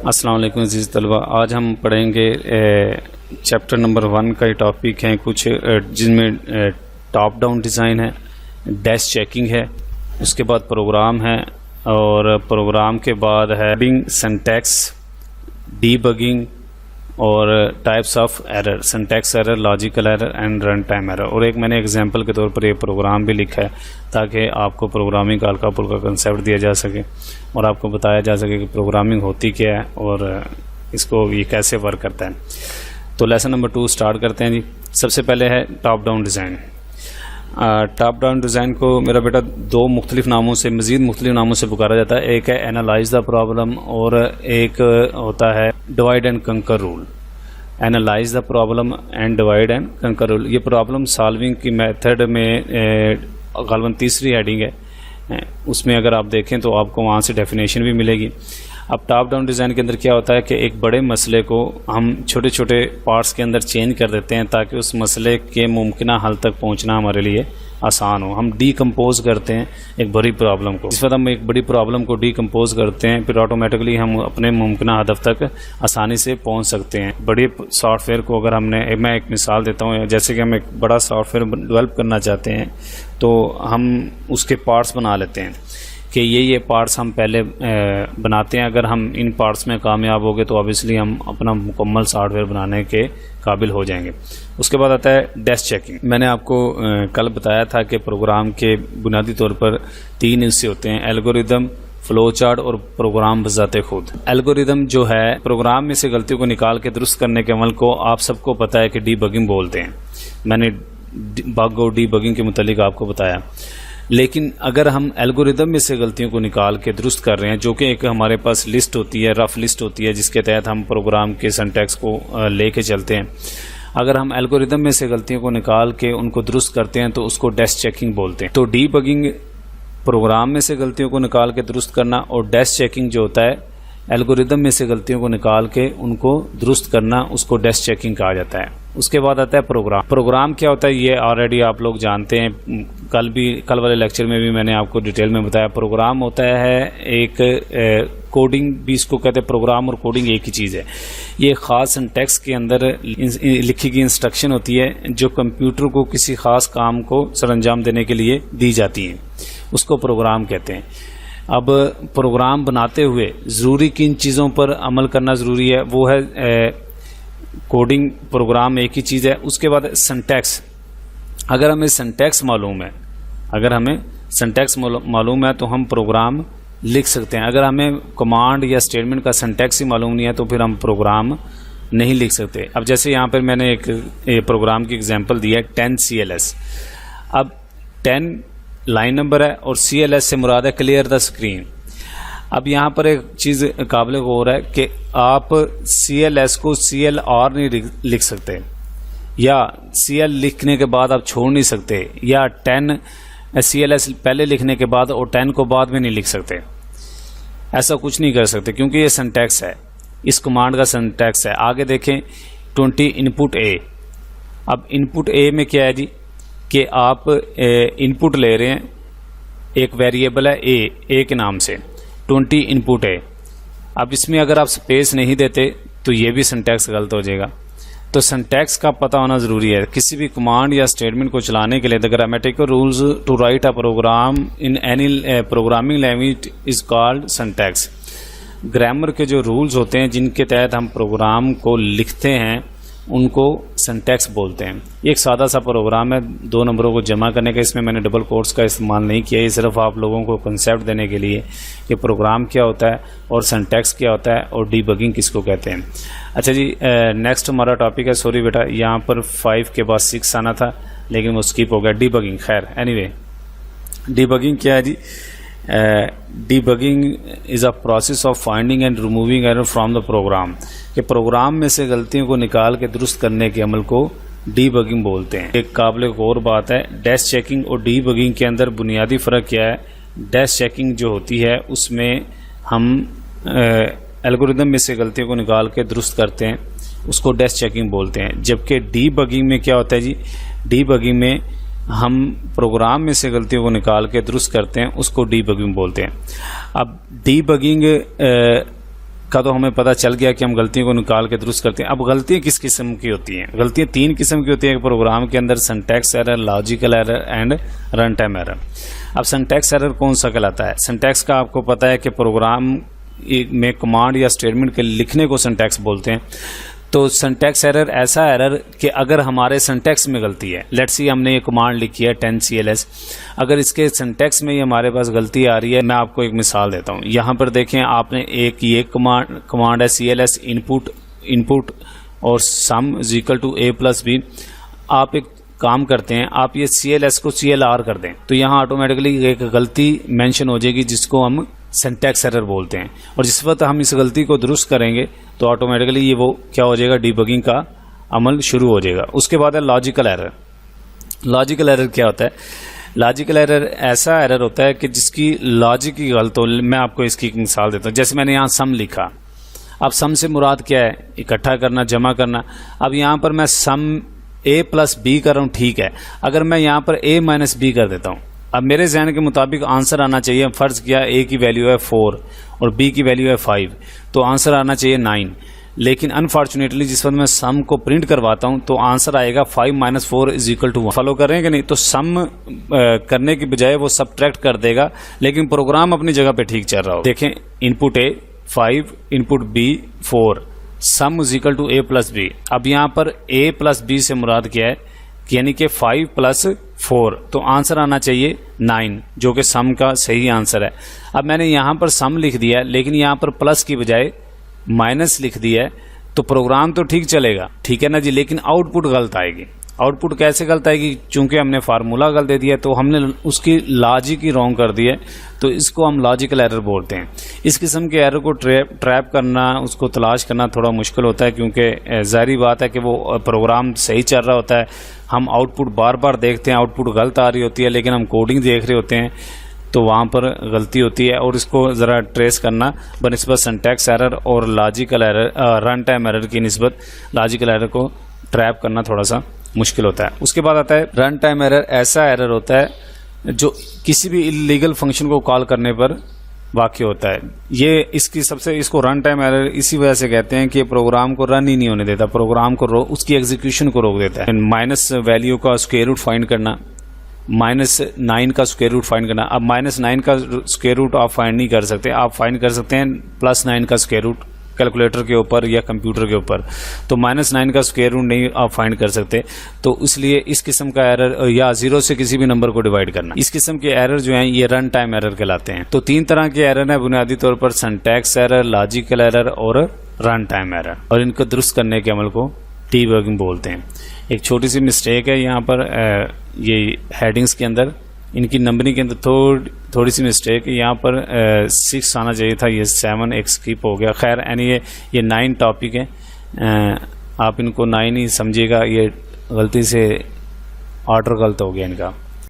अस्सलाम वालेकुम अज़ीज़ तलबा। आज हम पढ़ेंगे चैप्टर नंबर 1 का ही टॉपिक है कुछ जिनमें टॉप डाउन डिज़ाइन है, डैश चेकिंग है, उसके बाद प्रोग्राम है और प्रोग्राम के बाद है बिंग सिंटैक्स, डीबगिंग और types of error, syntax error, logical error and run time error. और एक मैंने एग्जांपल के तौर पर ये प्रोग्राम भी लिखा है ताकि आपको प्रोग्रामिंग का हल्का फुल्का कंसेप्ट दिया जा सके और आपको बताया जा सके कि प्रोग्रामिंग होती क्या है और इसको ये कैसे वर्क करता है। तो लेसन नंबर 2 स्टार्ट करते हैं जी। सबसे पहले है top down design. Top down design को मेरा बेटा दो मुख्तलिफ नामों से, मज़ीद मुख्तलिफ नामों से पुकारा जाता है। एक है एनालाइज द प्रॉब्लम और एक होता है डिवाइड एंड कंकर rule. Analyse the problem and divide and कंकर रूल, ये प्रॉब्लम सॉल्विंग की मेथड में गालबन तीसरी हेडिंग है, उसमें अगर आप देखें तो आपको वहाँ से डेफिनेशन भी मिलेगी। अब टॉप डाउन डिज़ाइन के अंदर क्या होता है कि एक बड़े मसले को हम छोटे छोटे पार्ट्स के अंदर चेंज कर देते हैं ताकि उस मसले के मुमकिन हल तक पहुंचना हमारे लिए आसान हो। हम डीकम्पोज करते हैं एक बड़ी प्रॉब्लम को, इस वक्त हम एक बड़ी प्रॉब्लम को डीकम्पोज करते हैं, फिर ऑटोमेटिकली हम अपने मुमकिन हदफ तक आसानी से पहुंच सकते हैं। बड़े सॉफ्टवेयर को अगर मैं एक मिसाल देता हूँ, जैसे कि हम एक बड़ा सॉफ्टवेयर डेवलप करना चाहते हैं तो हम उसके पार्ट्स बना लेते हैं कि ये पार्ट्स हम पहले बनाते हैं। अगर हम इन पार्ट्स में कामयाब हो गए तो ऑब्वियसली हम अपना मुकम्मल सॉफ्टवेयर बनाने के काबिल हो जाएंगे। उसके बाद आता है डैश चेकिंग। मैंने आपको कल बताया था कि प्रोग्राम के बुनियादी तौर पर 3 हिस्से होते हैं, एल्गोरिदम, फ्लो चार्ट और प्रोग्राम बजाते खुद। एल्गोरिदम जो है प्रोग्राम में से गलतियों को निकाल के दुरुस्त करने के अमल को आप सबको पता है कि डीबगिंग बोलते हैं। मैंने बग और डीबगिंग के मुतालिक आपको बताया। लेकिन अगर हम एल्गोरिदम में से गलतियों को निकाल के दुरुस्त कर रहे हैं, जो कि एक हमारे पास लिस्ट होती है, रफ लिस्ट होती है, जिसके तहत हम प्रोग्राम के सिंटैक्स को लेके चलते हैं, अगर हम एल्गोरिदम में से गलतियों को निकाल के उनको दुरुस्त करते हैं तो उसको डैश चेकिंग बोलते हैं। तो डीबगिंग प्रोग्राम में से गलतियों को निकाल के दुरुस्त करना और डैश चेकिंग जो होता है एल्गोरिदम में से गलतियों को निकाल के उनको दुरुस्त करना, उसको डैश चेकिंग कहा जाता है। उसके बाद आता है प्रोग्राम। प्रोग्राम क्या होता है ये ऑलरेडी आप लोग जानते हैं, कल वाले लेक्चर में भी मैंने आपको डिटेल में बताया। प्रोग्राम होता है एक कोडिंग भी इसको कहते हैं, प्रोग्राम और कोडिंग एक ही चीज़ है। ये ख़ास सिंटैक्स के अंदर लिखी गई इंस्ट्रक्शन होती है जो कंप्यूटर को किसी ख़ास काम को सरअंजाम देने के लिए दी जाती हैं, उसको प्रोग्राम कहते हैं। अब प्रोग्राम बनाते हुए ज़रूरी किन चीज़ों पर अमल करना ज़रूरी है, वो है कोडिंग, प्रोग्राम एक ही चीज़ है। उसके बाद सिंटैक्स। अगर हमें सिंटैक्स मालूम है तो हम प्रोग्राम लिख सकते हैं। अगर हमें कमांड या स्टेटमेंट का सिंटैक्स ही मालूम नहीं है तो फिर हम प्रोग्राम नहीं लिख सकते। अब जैसे यहाँ पर मैंने एक प्रोग्राम की एग्जांपल दी है 10 CLS। अब 10 लाइन नंबर है और CLS से मुराद है क्लियर द स्क्रीन। अब यहाँ पर एक चीज़ काबिल गौर है कि आप CLS को CLR नहीं लिख सकते, या CL लिखने के बाद आप छोड़ नहीं सकते, या 10 CLS पहले लिखने के बाद और 10 को बाद में नहीं लिख सकते। ऐसा कुछ नहीं कर सकते क्योंकि ये सिंटैक्स है, इस कमांड का सिंटैक्स है। आगे देखें 20 इनपुट A। अब इनपुट A में क्या है जी कि आप इनपुट ले रहे हैं, एक वेरिएबल है A के नाम से, 20 इनपुट है। अब इसमें अगर आप स्पेस नहीं देते तो ये भी सिंटैक्स गलत हो जाएगा। तो सिंटैक्स का पता होना ज़रूरी है। किसी भी कमांड या स्टेटमेंट को चलाने के लिए the grammatical rules to write a program in any programming language is called syntax. Grammar के जो रूल्स होते हैं जिनके तहत हम प्रोग्राम को लिखते हैं उनको सिंटैक्स बोलते हैं। ये एक सादा सा प्रोग्राम है 2 नंबरों को जमा करने का। इसमें मैंने डबल कोट्स का इस्तेमाल नहीं किया, ये सिर्फ आप लोगों को कंसेप्ट देने के लिए कि प्रोग्राम क्या होता है और सिंटैक्स क्या होता है और डीबगिंग किसको कहते हैं। अच्छा जी, नेक्स्ट हमारा टॉपिक है, सॉरी बेटा यहाँ पर 5 के बाद 6 आना था लेकिन वो स्किप हो गया, डीबगिंग। खैर एनीवे, डीबगिंग क्या है जी? Debugging is a process of finding and removing error from the program. कि प्रोग्राम में से गलतियों को निकाल के दुरुस्त करने के अमल को डीबगिंग बोलते हैं। एक काबिल गौर बात है, डैश चेकिंग और डीबगिंग के अंदर बुनियादी फ़र्क क्या है? डैश चेकिंग जो होती है उसमें हम एल्गोरिदम में से गलतियों को निकाल के दुरुस्त करते हैं, उसको डैश चेकिंग बोलते हैं। जबकि डीबगिंग में क्या होता है जी? डीबगिंग में हम प्रोग्राम में से गलतियों को निकाल के दुरुस्त करते हैं, उसको डीबगिंग बोलते हैं। अब डीबगिंग का तो हमें पता चल गया कि हम गलतियों को निकाल के दुरुस्त करते हैं। अब गलतियाँ किस किस्म की होती हैं? गलतियाँ 3 किस्म की होती हैं प्रोग्राम के अंदर, syntax error, logical error and run time error. अब सिंटैक्स एरर कौन सा कहलाता है? सिंटैक्स का आपको पता है कि प्रोग्राम में कमांड या स्टेटमेंट के लिखने को सिंटैक्स बोलते हैं। तो सिंटैक्स एरर ऐसा एरर कि अगर हमारे सिंटैक्स में गलती है, लेट्स सी हमने ये कमांड लिखी है 10cls, अगर इसके सिंटैक्स में ही हमारे पास गलती आ रही है। मैं आपको एक मिसाल देता हूँ। यहाँ पर देखें, आपने ये कमांड है cls इनपुट और sum is equal to a plus b। आप एक काम करते हैं, आप ये cls को clr कर दें तो यहाँ ऑटोमेटिकली एक गलती मेंशन हो जाएगी जिसको हम सिंटैक्स एरर बोलते हैं। और जिस वक्त हम इस गलती को दुरुस्त करेंगे तो ऑटोमेटिकली ये वो क्या हो जाएगा, डिबगिंग का अमल शुरू हो जाएगा। उसके बाद है लॉजिकल एरर। लॉजिकल एरर क्या होता है? लॉजिकल एरर ऐसा एरर होता है कि जिसकी लॉजिक की गलत हो। मैं आपको इसकी एक मिसाल देता हूँ। जैसे मैंने यहाँ सम लिखा, अब सम से मुराद क्या है? इकट्ठा करना, जमा करना। अब यहाँ पर मैं सम a प्लस b कर रहा हूँ, ठीक है। अगर मैं यहाँ पर a माइनस b कर देता हूँ, अब मेरे जहन के मुताबिक आंसर आना चाहिए, फर्ज किया a की वैल्यू है 4 और b की वैल्यू है 5, तो आंसर आना चाहिए 9। लेकिन अनफॉर्चुनेटली जिस वक्त मैं सम को प्रिंट करवाता हूं तो आंसर आएगा 5 minus 4 is equal to 1। Follow कर रहे हैं कि नहीं? तो सम करने की बजाय वो सबट्रैक्ट कर देगा, लेकिन प्रोग्राम अपनी जगह पे ठीक चल रहा हो। देखें, input a 5, input b 4, sum is equal to a plus b। अब यहाँ पर a प्लस b से मुराद क्या है? यानी कि 5 प्लस 4, तो आंसर आना चाहिए 9, जो कि सम का सही आंसर है। अब मैंने यहाँ पर सम लिख दिया है, लेकिन यहाँ पर प्लस की बजाय माइनस लिख दिया है, तो प्रोग्राम तो ठीक चलेगा, ठीक है ना जी, लेकिन आउटपुट गलत आएगी। आउटपुट कैसे गलत आएगी? चूंकि हमने फार्मूला गलत दे दिया तो हमने उसकी लॉजिक ही रॉन्ग कर दी है, तो इसको हम लॉजिकल एरर बोलते हैं। इस किस्म के एरर को ट्रैप करना, उसको तलाश करना थोड़ा मुश्किल होता है, क्योंकि ज़ाहिर बात है कि वो प्रोग्राम सही चल रहा होता है, हम आउटपुट बार बार देखते हैं, आउटपुट गलत आ रही होती है, लेकिन हम कोडिंग देख रहे होते हैं तो वहाँ पर गलती होती है। और इसको ज़रा ट्रेस करना बनिस्बत सिंटैक्स एरर और logical error, run time error की निस्बत लॉजिकल एरर को ट्रैप करना थोड़ा सा मुश्किल होता है। उसके बाद आता है रन टाइम एरर। ऐसा एरर होता है जो किसी भी इलीगल फंक्शन को कॉल करने पर वाक़ई होता है। ये इसको रन टाइम एरर इसी वजह से कहते हैं कि प्रोग्राम को रन ही नहीं होने देता, प्रोग्राम को उसकी एग्जीक्यूशन को रोक देता है। माइनस वैल्यू का स्क्वायर रूट फाइंड करना, -9 का स्क्वायर रूट फाइंड करना। अब -9 का स्क्वायर रूट आप फाइंड नहीं कर सकते, आप फाइंड कर सकते हैं +9 का स्क्वायर रूट कैलकुलेटर के ऊपर या कंप्यूटर के ऊपर, तो -9 का स्क्वायर रूट नहीं आप फाइंड कर सकते। तो इसलिए इस किस्म का एरर, या 0 से किसी भी नंबर को डिवाइड करना, इस किस्म के एरर जो हैं ये रन टाइम एरर कहलाते हैं। तो 3 तरह के एरर हैं बुनियादी तौर पर, सिंटैक्स एरर, लॉजिकल एरर और रन टाइम एरर, और इनको दुरुस्त करने के अमल को डीबगिंग बोलते हैं। एक छोटी सी मिस्टेक है यहाँ पर, ये हेडिंग्स के अंदर, इनकी नंबरिंग के अंदर थोड़ी सी मिस्टेक है। यहाँ पर 6 आना चाहिए था, ये 7 एक स्किप हो गया। खैर यानी ये 9 टॉपिक है, आप इनको 9 ही समझिएगा, ये गलती से ऑर्डर गलत हो गया इनका।